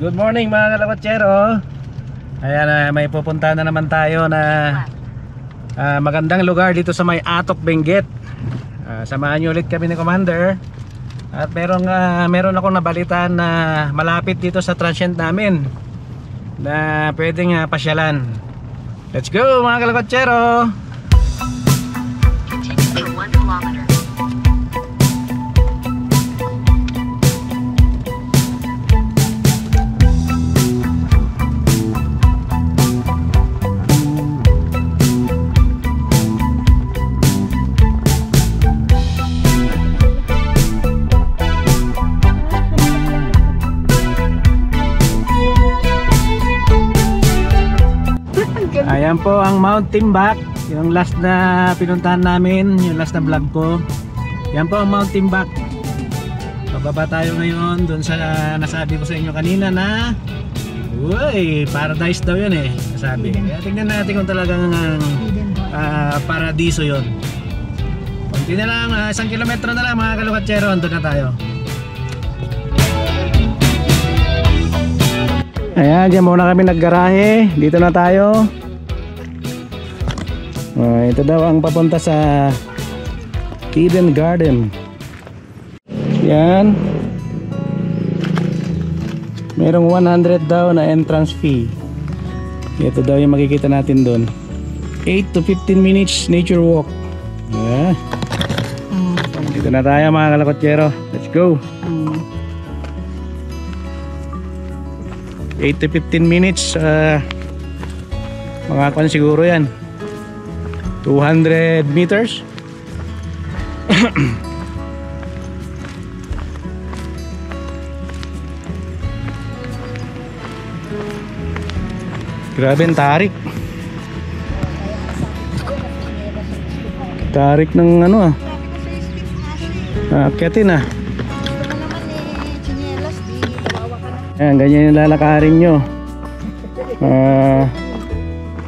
Good morning mga kalakotsero. Ayan, may pupunta na naman tayo na magandang lugar dito sa may Atok, Benguet. Samahan niyo ulit kami ni Commander. At meron akong nabalitaan na malapit dito sa transient namin na pwedeng pasyalan. Let's go mga kalakotsero. Continue for 1 kilometer. Ayan po ang Mount Timbak, yung last na pinuntahan namin, yung last na vlog ko. Yan po ang Mount Timbak. Bababa tayo ngayon dun sa nasabi ko sa inyo kanina na uy, paradise daw yun eh, nasabi. Kaya tingnan natin kung talagang paradiso yun. Kunti na lang, 1 kilometro na lang mga kalukatsero, andun na tayo. Ayan, dyan muna kami naggarahe. Dito na tayo. Ito daw ang papunta sa Eden Garden. Yan. Merong 100 daw na entrance fee. Ito daw yung makikita natin doon. 8 to 15 minutes nature walk. Dito na tayo mga kalakotsero. Let's go. 8 to 15 minutes. Makakuan siguro yan. 200 meters. Grabe ang tarik. Tarik ng ano akyatin Ayan, ganyan yung lalakarin nyo.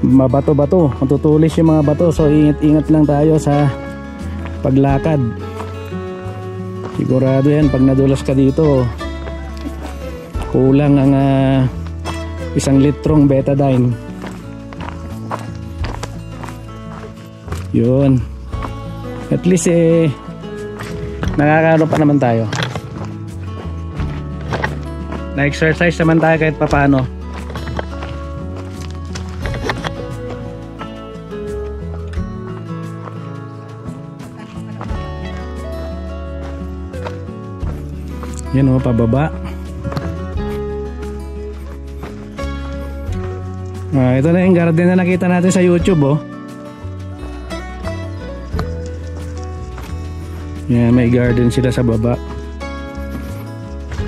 Mabato-bato, matutulis yung mga bato, so ingat-ingat lang tayo sa paglakad. Sigurado yan pag nadulas ka dito kulang ang 1 litrong betadine. Yun, at least nakakaano pa naman tayo, na-exercise naman tayo kahit papano. Yan pababa. Ito na yung garden na nakita natin sa YouTube Yan, may garden sila sa baba.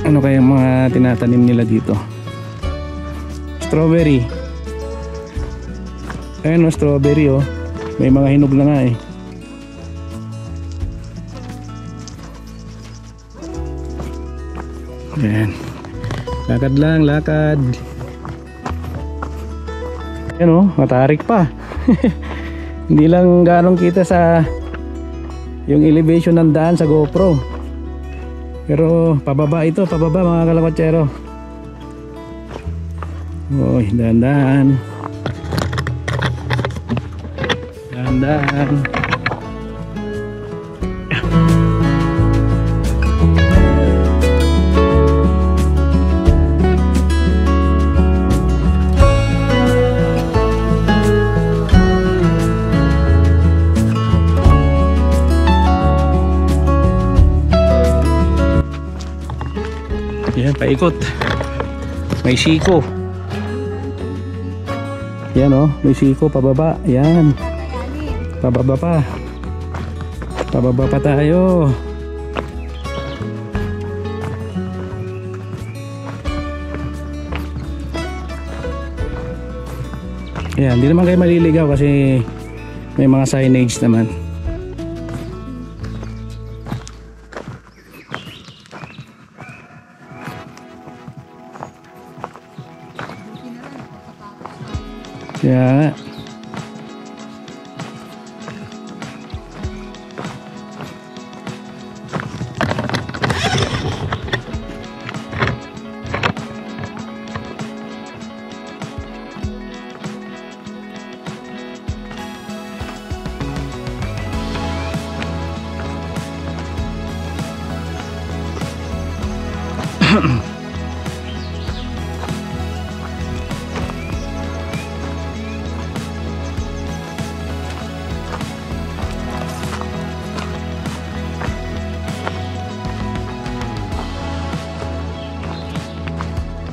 Ano kaya mga tinatanim nila dito? Strawberry. Ayan strawberry may mga hinog na nga Ayan. Lakad lang, lakad. Ayan matarik pa. Hindi lang ganong kita sa yung elevation ng daan sa GoPro. Pero pababa ito, pababa mga kalakotsero. Uy, dahan-dahan. Dahan-dahan. Yan, paikot. May siko. Yan may siko pababa. Yan. Pababa pa. Pababa pa tayo. Yan, hindi naman kayo maliligaw kasi may mga signage naman. Kaya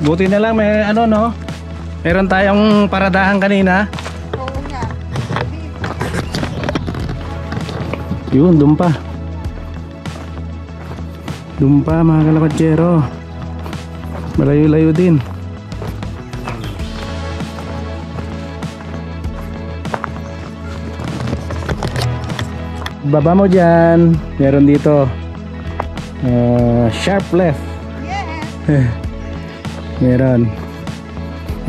Buti na lang may ano no. Meron tayong paradahan kanina. Oo nga. Yun, dumpa. Dumpa mga kalakotsero. Malayo-layo din. Baba mo dyan. Meron dito sharp left. Yes. Meron.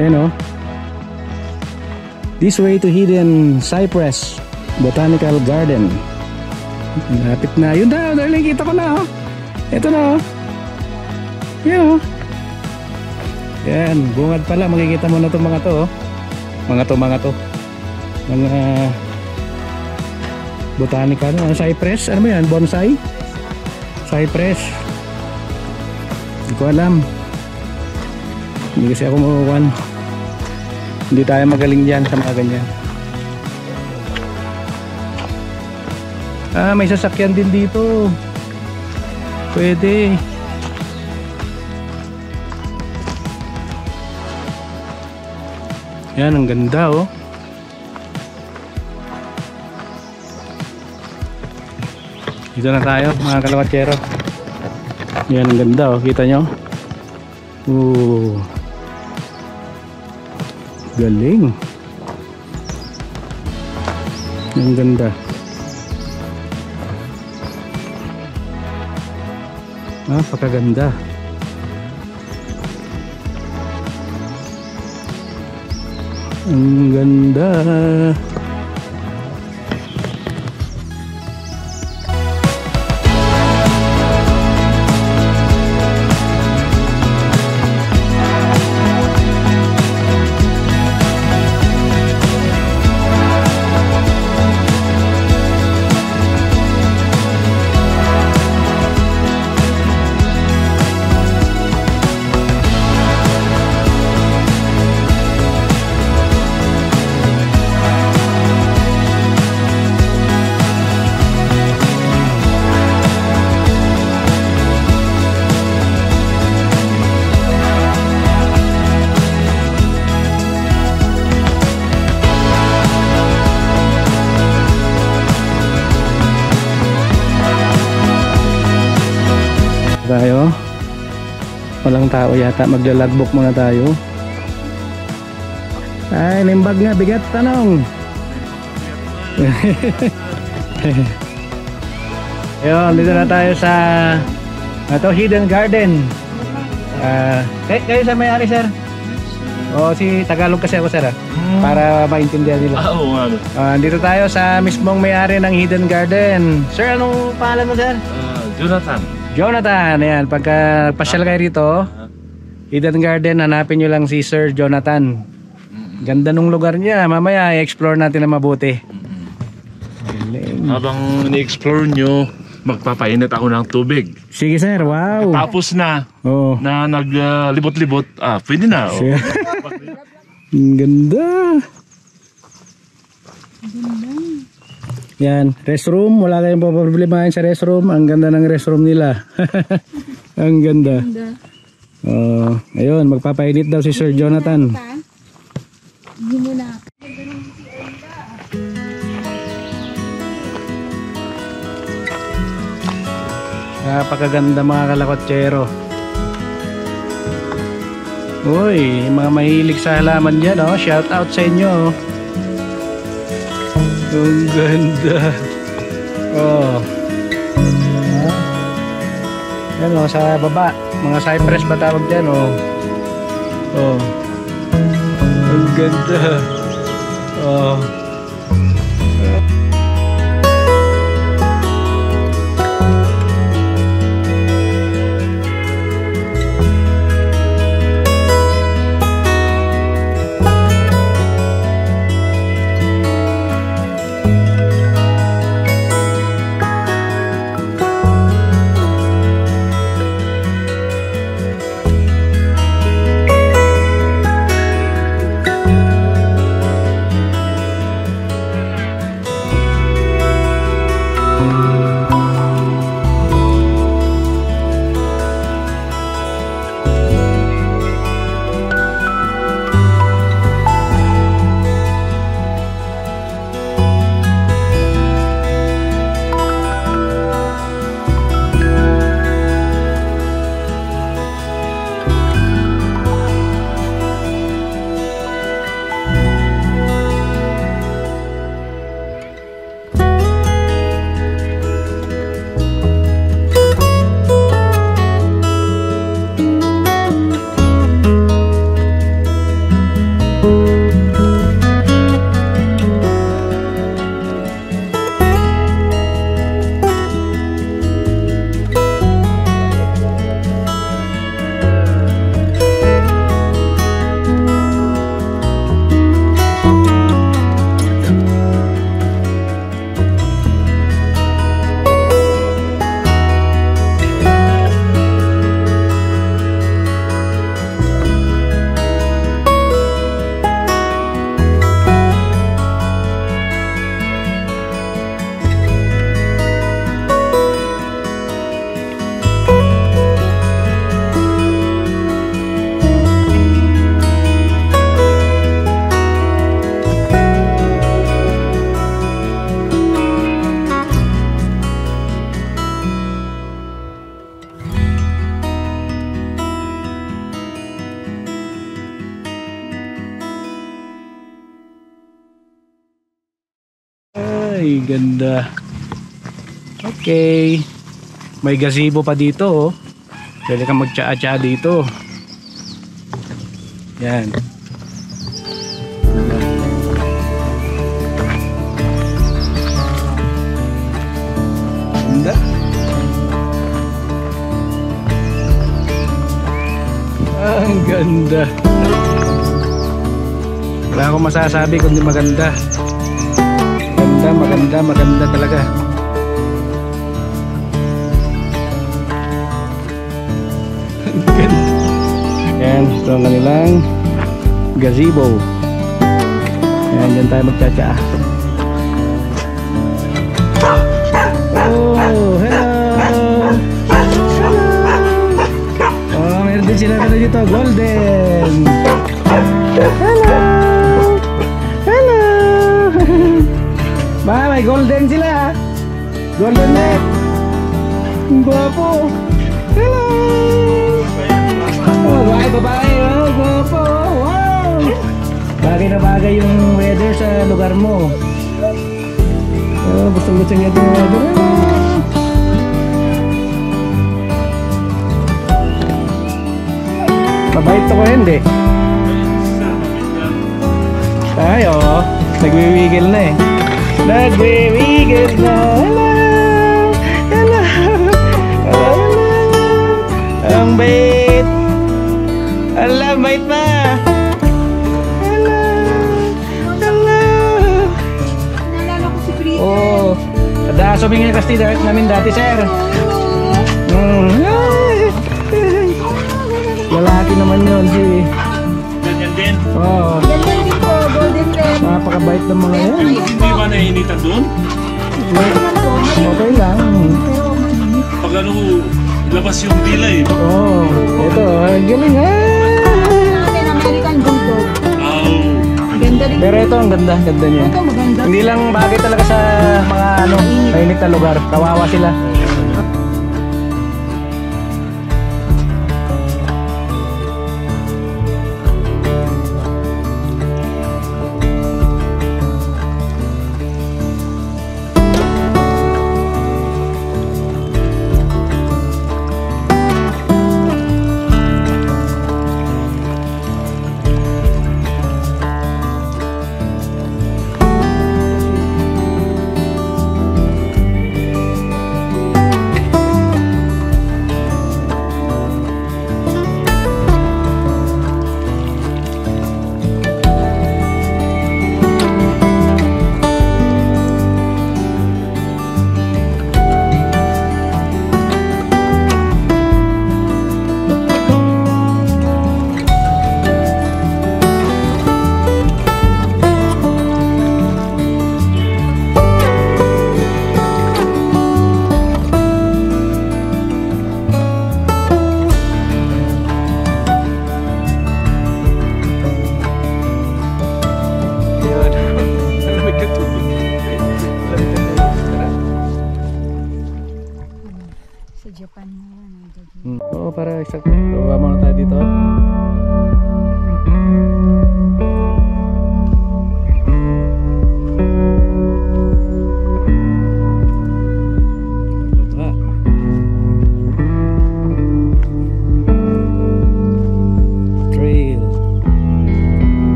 Ayan o. This way to Hidden Cypress Botanical Garden. Lapit na. Yun na, darling, kita ko na oh. Ito na oh. Yan oh. Yan, bungad pala. Makikita mo na itong mga to oh. Mga to. Mga botanical. Ano, cypress? Ano mo yan? Bonsai? Cypress. Hindi ko alam. Hindi kasi ako makukuhan. Hindi tayo magaling dyan sa mga ganyan. May sasakyan din dito. Pwede. Yan, ang ganda oh. Dito na tayo mga kalawatsero. Yan, ang ganda oh. Kita nyo? Galing. Ang ganda. Napakaganda. Ang ganda. Tayo. Walang tao yata. Magla-logbook muna tayo. Ay, limbag nga. Bigat tanong. Ayun, dito na tayo sa ito, Hidden Garden. Kayo sir may-ari sir? O si Tagalog kasi ako sir para maintindihan nila. Oo nga. Dito tayo sa mismong may-ari ng Hidden Garden. Sir, anong pangalan mo sir? Jonathan, ayan, pagka pasyal kayo rito, Hidden Garden, hanapin nyo lang si Sir Jonathan. Ganda nung lugar niya, mamaya i-explore natin na mabuti. Habang ni-explore nyo, magpapainit ako ng tubig. Sige sir, wow. Tapos na, na naglibot-libot, pwede na. Ang ganda. Yan, restroom, wala kayong problemahin sa restroom. Ang ganda ng restroom nila. Ang ganda. Ayun, magpapainit daw si Sir Jonathan. Hindi mo na. Napakaganda mga kalakotsero. Uy, mga mahilig sa halaman dyan oh. Shout out sa inyo. Ang ganda. Yan o, sa baba. Mga cypress ba tawag dyan o. Ang ganda. Ay, ganda. Okay. May gazebo pa dito, oh. Pwede kang magtsaa-tsaa dito. Yan. Ganda. Ang ganda. Wala akong masasabi kundi maganda. Maganda talaga. Yan, ito ang kanilang gazebo. Yan, dyan tayo magtsatsa. Oh, hello! Oh, meron din sila na dito, golden! Hello! Hello! Ba, may golden sila! Golden net! Ang gwapo! Hello! Oh, babae, oh, gwapo! Wow! Bagay na bagay yung weather sa lugar mo. Oh, gusto niya itong weather. Mabait ako, hindi. Tayo, nagwiwigil na eh. Nagwiwigil na. Hello! Hello! Ang bait! Alam, bait pa! Hello! Hello! Nalala ko si Brita. Oh, ada subingin kasi namin dati, sir. Lalaki naman yun, si. Ganyan din. Oo. Ganyan din po, golden red. Napakabait ng mga yan. Hindi ba nainitan doon? Okay lang. Pero mainit. Pag ano, labas yung dila eh. Oo. Ito, ang galing ha. Natin American Bulldog. Oh. Ganda rin. Pero ito, ang ganda niya. Ito maganda. Hindi lang bagay talaga sa mga ano, mainit na lugar. Kawawa sila. Sa Japan na yan. Oo, para isa. Baba muna tayo dito. Baba. Trail.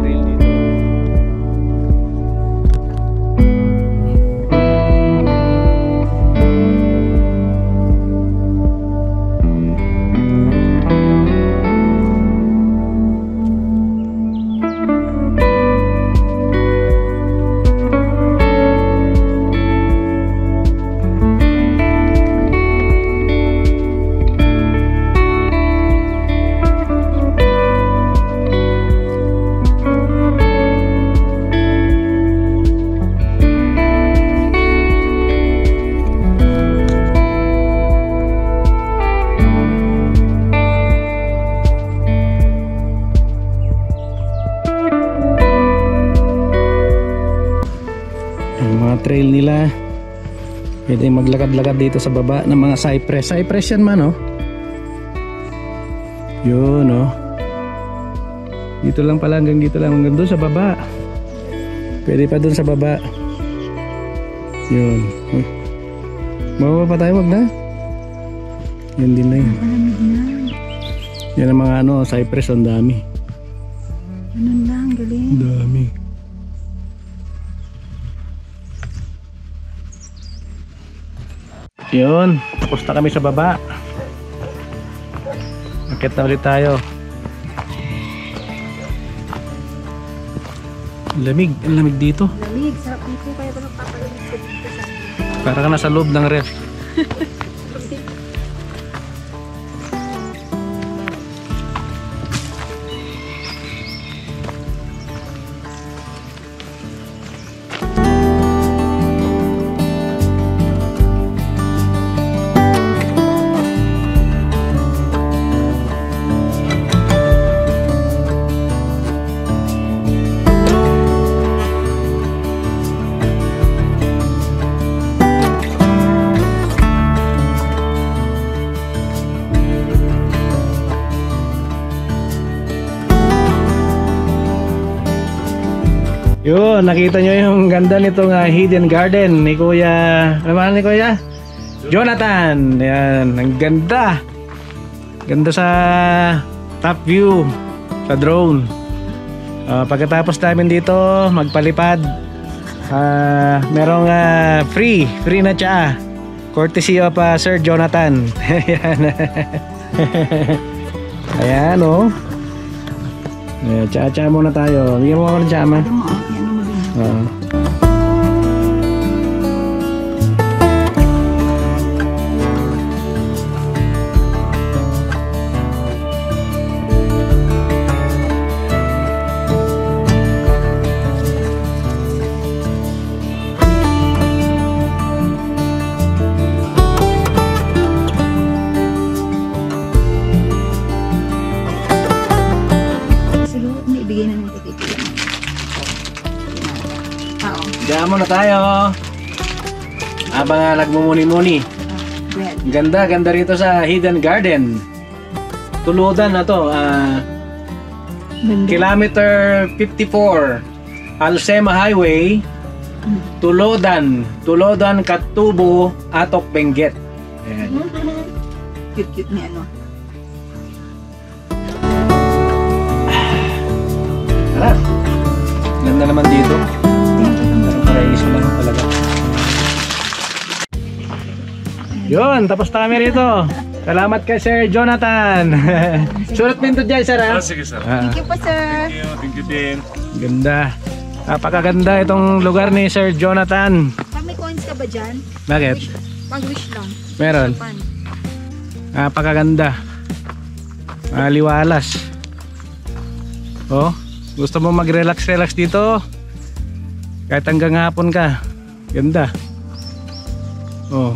Trail dito. Yung mga trail nila Pwede maglakad-lakad dito sa baba ng mga cypress. Cypress yan man, oh. Yun, oh. Dito lang pala, hanggang dito lang. Hanggang doon sa baba. Pwede pa doon sa baba. Yun. Mababa pa tayo, wag na. Yun din na yun. Yan ang mga ano, cypress, ang dami. Ganun lang, galing. Dami. Yun, tapos na kami sa baba. Akit na ulit tayo. Lamig, ang lamig dito. Lamig, sarap dito. Kaya ba nagpapalamig ko dito sa Para ka nasa loob ng ref. Yun, nakita nyo yung ganda nitong hidden garden ni Kuya, ano ba ni Kuya? Jonathan. Yan, ang ganda. Ganda sa top view sa drone. Pagkatapos namin dito magpalipad, merong free na tsaa. Courtesy of Sir Jonathan. Ayan. Ayan, oh. Tsaa-tsaa muna tayo. Bigyan mo ako ng tsaa, man. Diyan muna tayo. Habang nagmumuni-muni. Ganda rito sa Hidden Garden. Tuludan na to. Kilometer 54. Alsema Highway. Tuludan, Katubo, Atok, Benguet. Ayan. Cute-cute ni ano. Tara. Ganda naman dito. Paraiso lang talaga. Yun, tapos na kami rito. Salamat kay Sir Jonathan. Sulat pinto dyan, sir, ha? Sige, sir. Thank you po, sir. Thank you din. Ganda. Napakaganda itong lugar ni Sir Jonathan. May coins ka ba dyan? Bakit? Pag-wish lang. Meron. Napakaganda. Liwalas. Oh, gusto mo mag-relax dito? Kahit hanggang hapon ka. Ganda. Oh.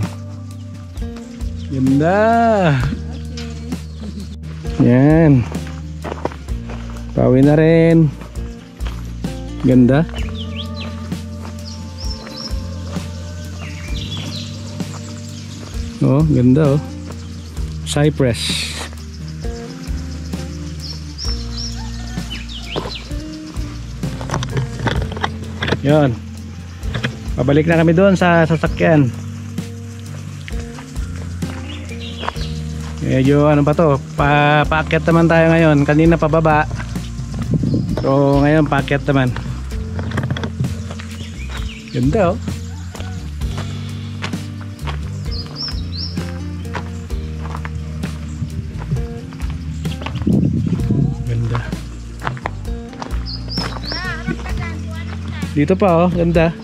Ganda. Yan. Pawi na rin. Ganda. Oh, ganda, oh. Cypress. Yon. Pabalik na kami doon sa sasakyan. Medyo ano pa to, paakyat naman tayo ngayon. Kanina pababa. So ngayon paakyat naman. Ganda, oh. Ganda. Dito pa, oh, ganda.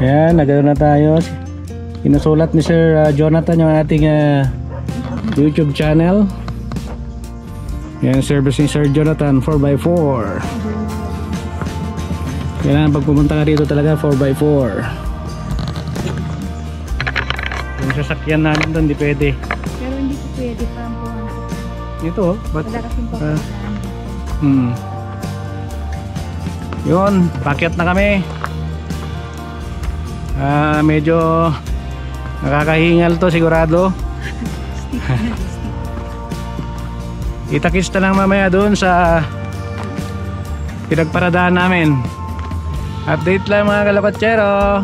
Ayan, nagano na tayo. Inusulat ni Sir Jonathan yung ating YouTube channel. Ayan, service ni Sir Jonathan 4x4. Kailangan pag pumunta ka dito talaga 4x4. Yung sasakyan namin doon, di pwede. Pero hindi po pwede pa ang puwan. Dito, oh. Wala kasing papuntaan. Yun, pakyat na kami. Medyo nakakahingal to sigurado. Itakis na lang mamaya doon sa pinagparadaan namin. Update lang mga kalakotsero.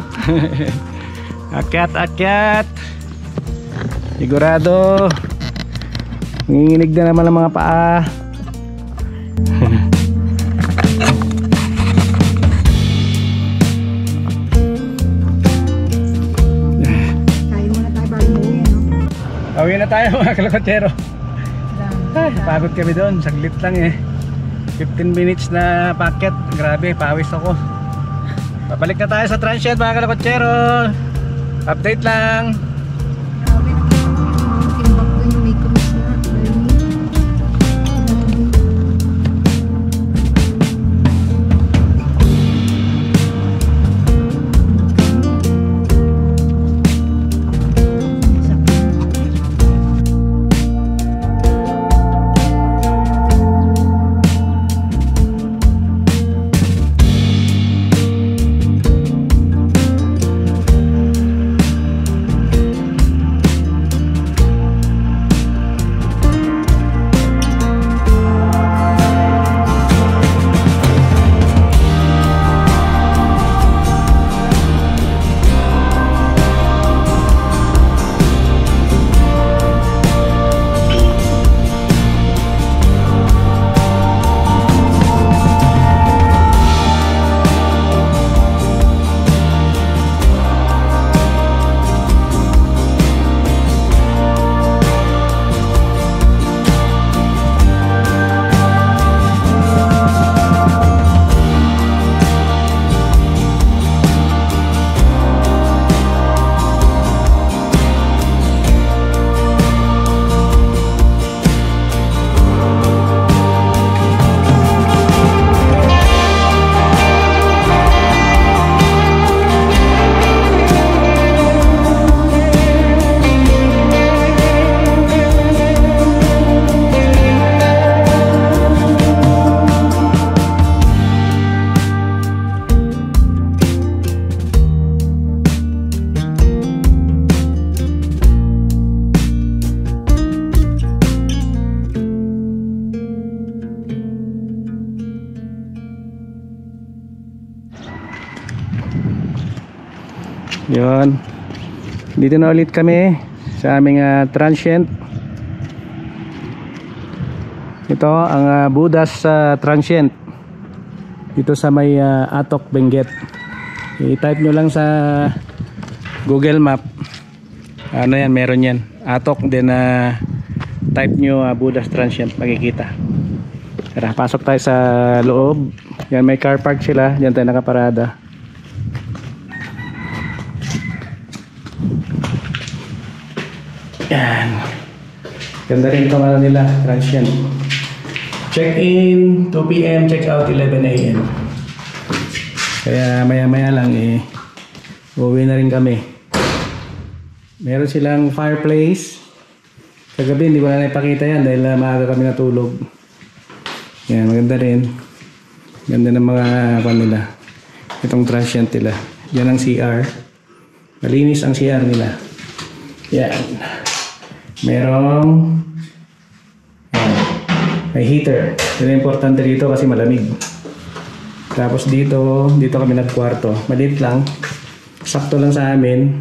Akyat. Sigurado nanginginig na naman ang mga paa. Pauwi na tayo mga kalakotsero. Ay, pagod kami doon, saglit lang 15 minutes na packet. Grabe, pawis ako. Babalik na tayo sa transient mga kalakotsero. Update lang. Grabe, nakita ko yung timbak doon yung may cruise na. Yun, dito na ulit kami sa aming transient. Ito ang Budas transient dito sa may Atok, Benguet. I-type nyo lang sa Google Map, ano yan, meron yan, Atok. Then type nyo Budas transient, makikita. Tara, pasok tayo sa loob. Yan, may car park sila, diyan tayo nakaparada. Yan. Ganda rin itong ano nila, transient. Check-in 2 PM, check-out 11 AM. Kaya maya-maya lang uuwi na rin kami. Meron silang fireplace. Kagabi hindi ko na naipakita yan dahil maaga kami natulog. Yan, maganda rin. Ganda ng mga nila. Itong transient nila. Yan ang CR. Malinis ang CR nila. Yan. Merong may heater. Yan ang importante dito kasi malamig. Tapos dito kami nagkwarto. Maliit lang. Sakto lang sa amin.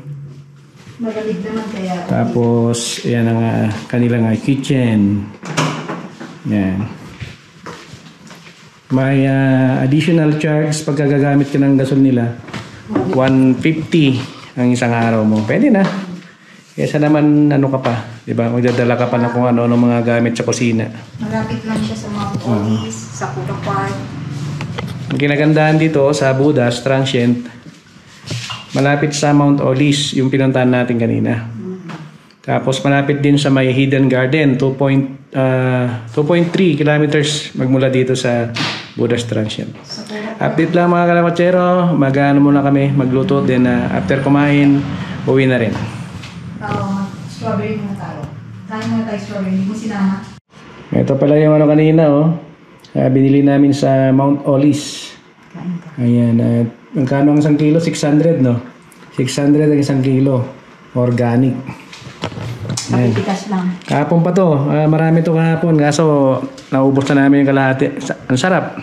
Magalig naman kaya. Tapos yan ang kanilang kitchen. Yan. May additional charge pag gagamit ka ng gasol nila. 150 ang isang araw mo. Pwede na. Kesa naman ano ka pa, 'di ba? Magdadala ka pa ng kung ano ng mga gamit sa kusina. Malapit lang siya sa Mount Olis, sa Kuta Park. Ang kinagandahan dito sa Budas transient, malapit sa Mount Olis, yung pinuntahan natin kanina. Tapos malapit din sa may Hidden Garden, 2.3 kilometers magmula dito sa Budas transient. Update lang mga kalakotsero, mag-ano muna kami, magluto, then after kumain, uwi na rin. Strawberry muna tayo. Kain muna tayo strawberry. Hindi mo sinama. Ito pala yung ano kanina, binili namin sa Mount Olis. Ayan, magkano ang isang kilo? 600, no? 600 ang isang kilo. Organic. Ayan. Kapitikas lang. Kahapon pa to. Marami to kahapon. Kaso, naubos na namin yung kalahati. Ang sarap.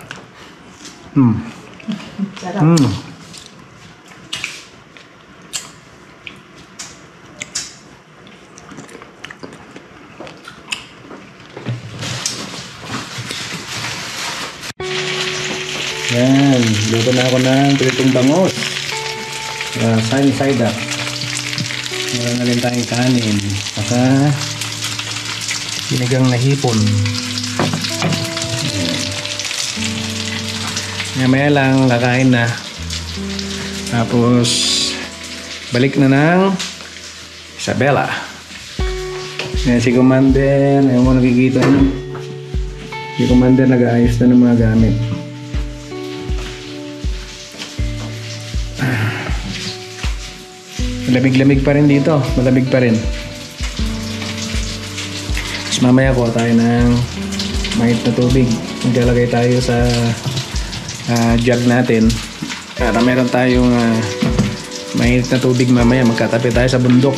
Sarap. Yan. Luto na ako ng pritong bangos. Sunny side up. Meron na rin tayong kanin. Saka sinigang na hipon. Maya lang kakain na. Tapos balik na ng Isabela. Yan si Commander. Ayaw mo nakikita. Si Commander nag-aayos na ng mga gamit. Malamig-lamig pa rin dito. Malamig pa rin. Tapos mamaya kuha tayo ng mainit na tubig. Maglalagay tayo sa jug natin. Para meron tayong mainit na tubig mamaya. Magkatabi tayo sa bundok.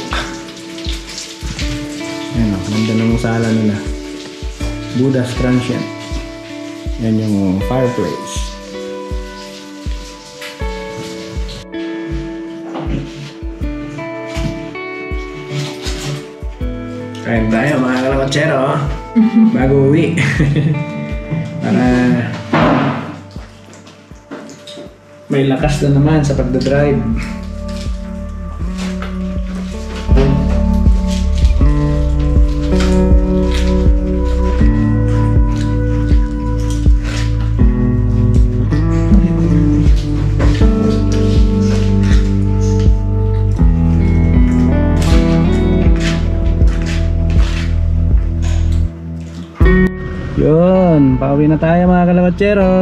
Ayan o. Ganda ng sala nila. Buddha's Transient. Yan yung fireplace. Kain tayo mga kalawatsero bago uwi. Para may lakas na naman sa pagdadrive. Yun, pauwi na tayo mga kalawatsero.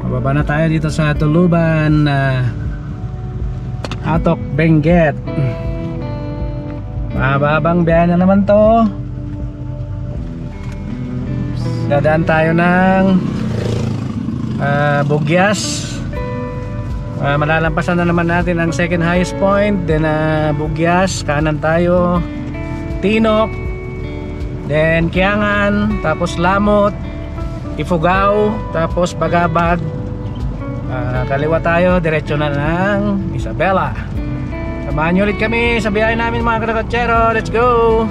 Mababa na tayo dito sa Tuluban Atok, Benguet. Mababang biyahe na naman to. Dadaan tayo ng Bugyas. Malalampasan na naman natin ang second highest point. Then Bugyas, kanan tayo Tinok, then Kiangan, tapos Lamot, Ifugao, tapos Bagabag. Kaliwa tayo, diretso na ng Isabela. Samahan nyo ulit kami sa biyahe namin mga kalawatsero. Let's go!